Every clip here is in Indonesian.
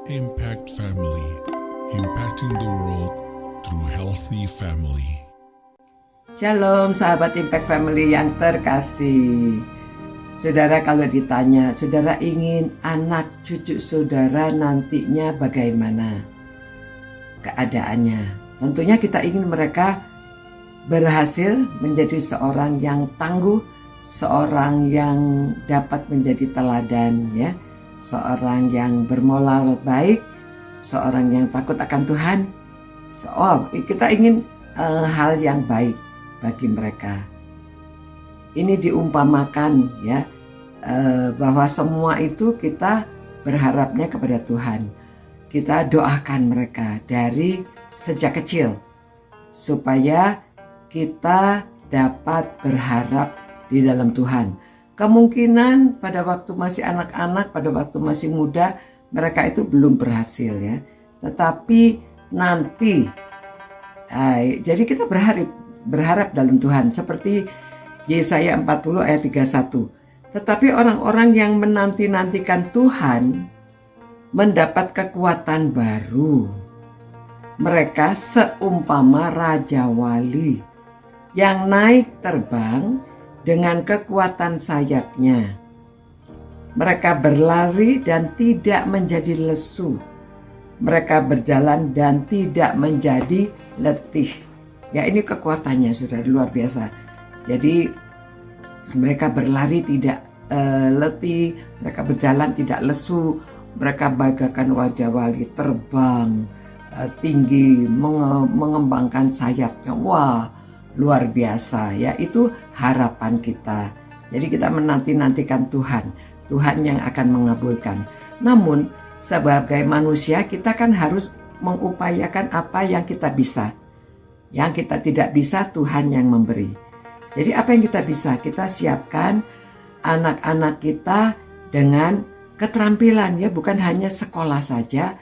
Impact Family, impacting the world through healthy family. Shalom sahabat Impact Family yang terkasih. Saudara, kalau ditanya, saudara ingin anak cucu saudara nantinya bagaimana keadaannya? Tentunya kita ingin mereka berhasil menjadi seorang yang tangguh, seorang yang dapat menjadi teladan, ya, seorang yang bermoral baik, seorang yang takut akan Tuhan. Kita ingin hal yang baik bagi mereka. Ini diumpamakan, ya, bahwa semua itu kita berharapnya kepada Tuhan. Kita doakan mereka dari sejak kecil supaya kita dapat berharap di dalam Tuhan. Kemungkinan pada waktu masih anak-anak, pada waktu masih muda, mereka itu belum berhasil, ya. Tetapi nanti, jadi kita berharap dalam Tuhan. Seperti Yesaya 40 ayat 31. Tetapi orang-orang yang menanti-nantikan Tuhan mendapat kekuatan baru. Mereka seumpama Raja Wali yang naik terbang dengan kekuatan sayapnya. Mereka berlari dan tidak menjadi lesu. Mereka berjalan dan tidak menjadi letih. Ya, ini kekuatannya sudah luar biasa. Jadi mereka berlari tidak letih, mereka berjalan tidak lesu, mereka bagaikan Raja Wali terbang tinggi, mengembangkan sayapnya. Wah, luar biasa, ya. Itu harapan kita. Jadi kita menanti-nantikan Tuhan yang akan mengabulkan. Namun sebagai manusia kita kan harus mengupayakan apa yang kita bisa. Yang kita tidak bisa, Tuhan yang memberi. Jadi apa yang kita bisa? Kita siapkan anak-anak kita dengan keterampilan, ya, bukan hanya sekolah saja,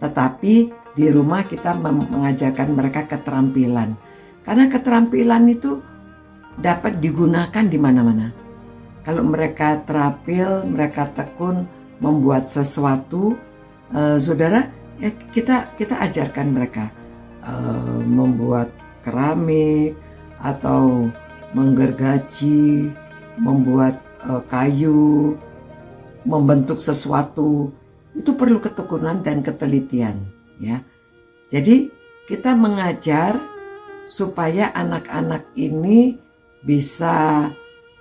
tetapi di rumah kita mengajarkan mereka keterampilan. Karena keterampilan itu dapat digunakan di mana-mana. Kalau mereka terampil, mereka tekun membuat sesuatu, saudara, ya, kita ajarkan mereka membuat keramik atau menggergaji, membuat kayu, membentuk sesuatu. Itu perlu ketekunan dan ketelitian, ya. Jadi kita mengajar supaya anak-anak ini bisa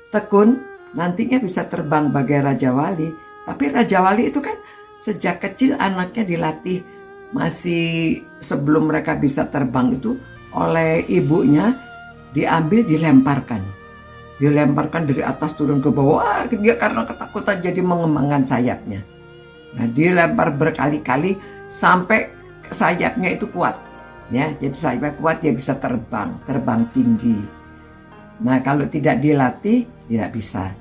tekun, nantinya bisa terbang bagai Raja Wali. Tapi Raja Wali itu kan sejak kecil anaknya dilatih, masih sebelum mereka bisa terbang itu oleh ibunya diambil, dilemparkan dari atas turun ke bawah. Wah, dia karena ketakutan jadi mengembangkan sayapnya. Nah, dilempar berkali-kali sampai sayapnya itu kuat. Ya, jadi sayapnya kuat, dia bisa terbang tinggi. Nah, kalau tidak dilatih, tidak bisa.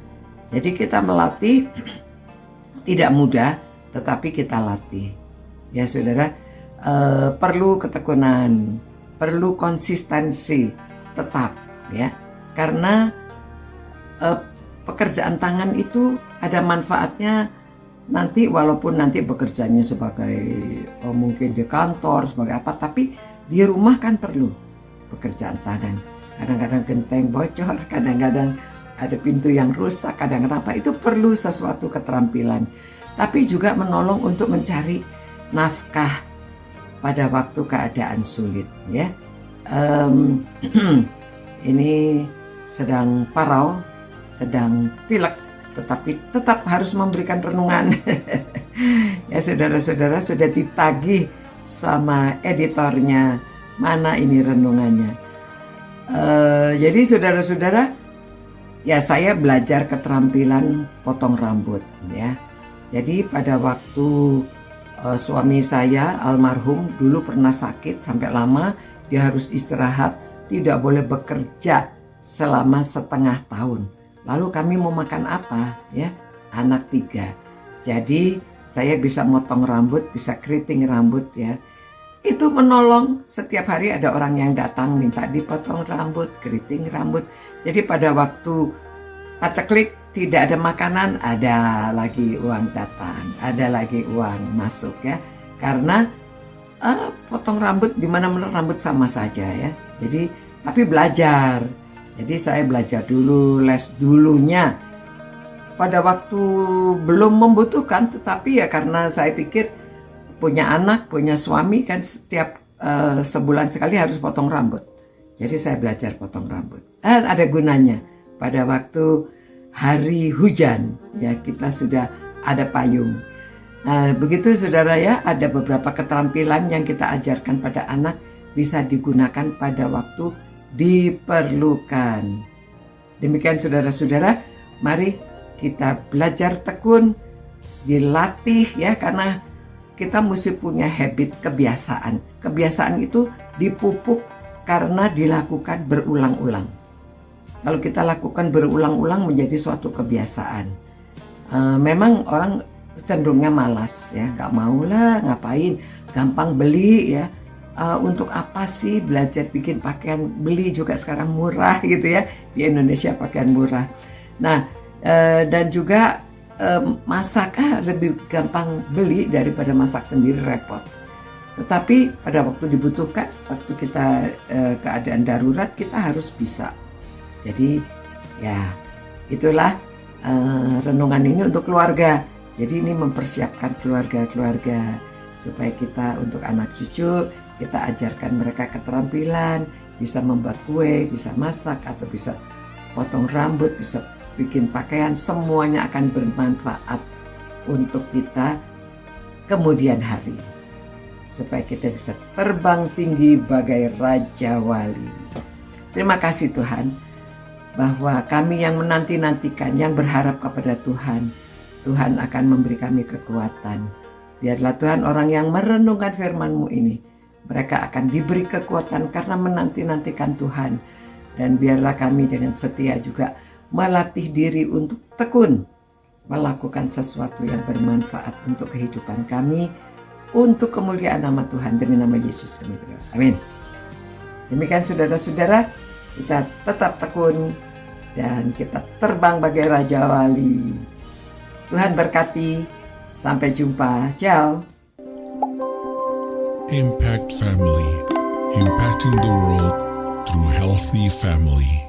Jadi kita melatih tidak mudah, tetapi kita latih. Ya, saudara, perlu ketekunan, perlu konsistensi tetap, ya. Karena pekerjaan tangan itu ada manfaatnya. Nanti walaupun nanti bekerjanya sebagai mungkin di kantor sebagai apa, tapi di rumah kan perlu pekerjaan tangan. Kadang-kadang genteng bocor, kadang-kadang ada pintu yang rusak, kadang-kadang apa, itu perlu sesuatu keterampilan. Tapi juga menolong untuk mencari nafkah pada waktu keadaan sulit, ya. Ini sedang parau, sedang pilek, tetapi tetap harus memberikan renungan. Ya, saudara-saudara, sudah ditagih sama editornya, mana ini renungannya. Jadi saudara-saudara, ya, saya belajar keterampilan potong rambut, ya. Jadi pada waktu suami saya almarhum dulu pernah sakit sampai lama, dia harus istirahat, tidak boleh bekerja selama setengah tahun. Lalu kami mau makan apa, ya? Anak 3. Jadi saya bisa motong rambut, bisa keriting rambut, ya. Itu menolong. Setiap hari ada orang yang datang minta dipotong rambut, keriting rambut. Jadi pada waktu paceklik tidak ada makanan, ada lagi uang datang, ada lagi uang masuk ya. Karena potong rambut di mana-mana rambut sama saja ya. Jadi tapi belajar. Jadi saya belajar dulu, les dulunya. Pada waktu belum membutuhkan, tetapi ya karena saya pikir punya anak, punya suami kan setiap sebulan sekali harus potong rambut. Jadi saya belajar potong rambut. Dan ada gunanya pada waktu hari hujan ya kita sudah ada payung. Nah, begitu saudara ya, ada beberapa keterampilan yang kita ajarkan pada anak bisa digunakan pada waktu diperlukan. Demikian saudara-saudara, mari kita belajar tekun, dilatih ya, karena kita mesti punya habit, kebiasaan. Kebiasaan itu dipupuk karena dilakukan berulang-ulang. Kalau kita lakukan berulang-ulang menjadi suatu kebiasaan. Memang orang cenderungnya malas ya, nggak mau lah ngapain, gampang beli ya. Untuk apa sih belajar bikin pakaian, beli juga sekarang murah gitu ya, di Indonesia pakaian murah. Nah dan juga masak lebih gampang beli daripada masak sendiri, repot. Tetapi pada waktu dibutuhkan, waktu kita keadaan darurat, kita harus bisa. Jadi ya itulah renungan ini untuk keluarga. Jadi ini mempersiapkan keluarga-keluarga supaya kita untuk anak cucu, kita ajarkan mereka keterampilan, bisa membuat kue, bisa masak, atau bisa potong rambut, bisa bikin pakaian. Semuanya akan bermanfaat untuk kita kemudian hari, supaya kita bisa terbang tinggi bagai Raja Wali. Terima kasih Tuhan, bahwa kami yang menanti-nantikan, yang berharap kepada Tuhan, Tuhan akan memberi kami kekuatan. Biarlah Tuhan orang yang merenungkan firman-Mu ini, mereka akan diberi kekuatan karena menanti-nantikan Tuhan. Dan biarlah kami dengan setia juga melatih diri untuk tekun melakukan sesuatu yang bermanfaat untuk kehidupan kami, untuk kemuliaan nama Tuhan, demi nama Yesus kami berdoa. Amin. Demikian saudara-saudara, kita tetap tekun dan kita terbang bagai Raja Wali. Tuhan berkati. Sampai jumpa. Ciao. Impact Family, impacting the world through healthy family.